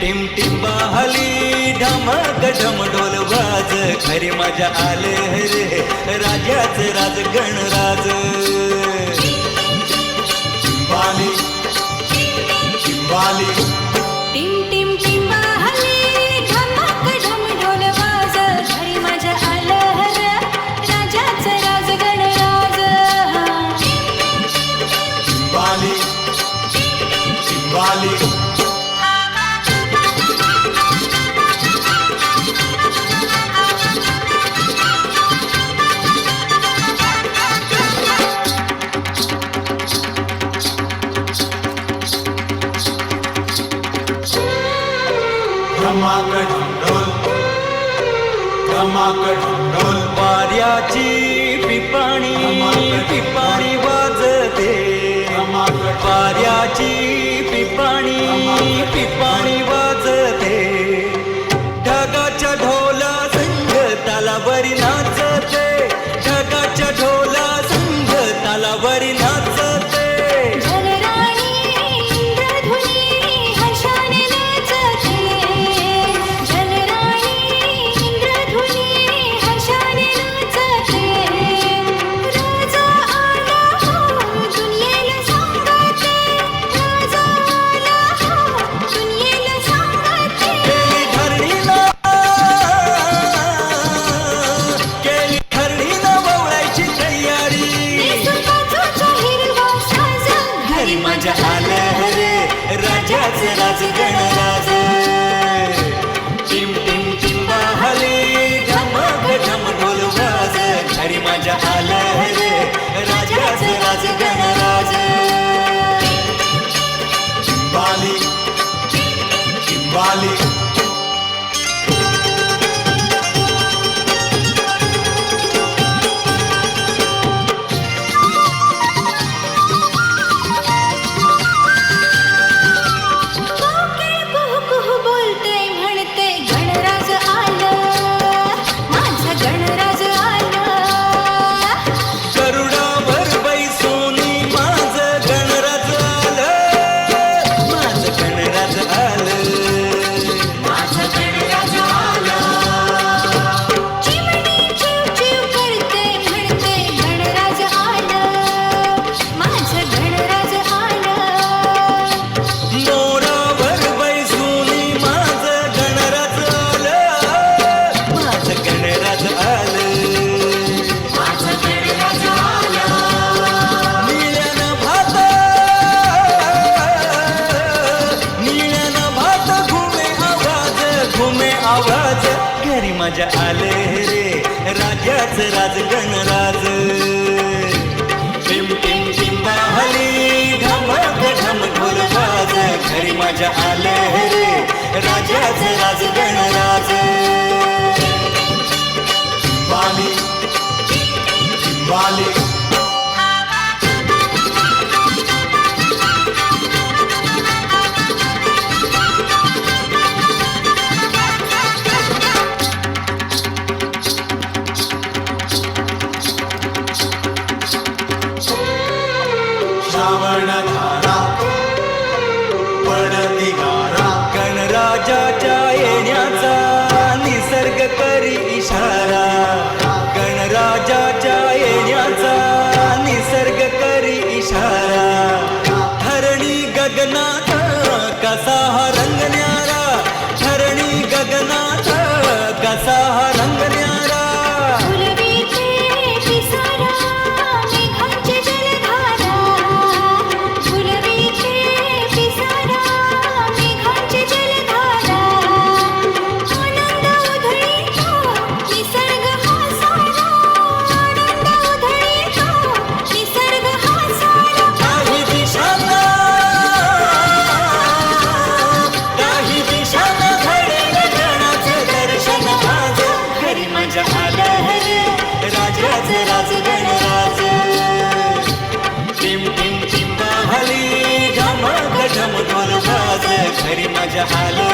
team टिंबाहली ढमक ढम ढोल वाज खरी मजा आले रे राजाच राज गणराज चिंबाली चिंबाली टिम टिम टिंबाहली ढमक ढम ढोल वाज घरी माझ्या आलं रे राजाच राज गणराज चिंबाली चिंबाली धमाकड ढोल धमाकड ढोल वाऱ्याची पिपाणी पिपाणी वाजते वाऱ्याची पिपाणी पिपाणी वाजते ढगाच्या ढोला संग तालावरी नाचते ढगाच्या ढोला संग तालावरी नाचते जलराणी इंद्रधुनी हर्षाने नाचते जलराणी इंद्रधुनी हर्षाने नाचते राजा आला हो दुनियेला सांगते राजा आला हो दुनियेला सांगते केली धरणीला ववळायची तयारी सुखाचा हिरवा साज घरी माझ्या आलं रे राजाच राज गणराज टिम टिम टिंबाहली ढमक ढम ढोल वाज घरी माझ्या आलं रे राजाच राज गणराज चिंबाली चिंबाली कोकिळ कुहू कुहू बोलते म्हणते गणराज आलं माझं गणराज आलं गरुडावर बैसोनी माझं गणराज आलं माझं गणराज आलं माझं गणराज आलं चिमणी चिव चिव करते म्हणते गणराज आलं माझं गणराज आलं मोरावर बैसोनी माझं गणराज आलं माझं गणराज आलं माझं गणराज आलं निळ्यानं भात घुमे आवाज घरी माझ्या आले रे राजाच राज गणराज टिम टिम टिंबाहली ढमक ढम ढोल वाज घरी माझ्या आले रे राजाच राज गणराज चिंबाली चिंबाली श्रावण धारा पडती गारा गणराजाच्या येण्याचा निसर्ग करी इशारा गणराजाच्या येण्याचा निसर्ग करी इशारा धरणी गगनात कसा हा रंग न्यारा धरणी गगनात कसा हा रंग न्यारा फुलविते पिसारा मेघांची जलधारा फुलविते पिसारा मेघांची जलधारा आनंद उधळीतो निसर्ग हा सारा आनंद उधळीतो निसर्ग हा सारा काही दिशांना घडेल गणाचं दर्शन आज घरी माझ्या आलं रे राजाच राज गणराज टिम टिम टिंबाहली ढमक ढम ढोल वाज घरी माझ्या आलं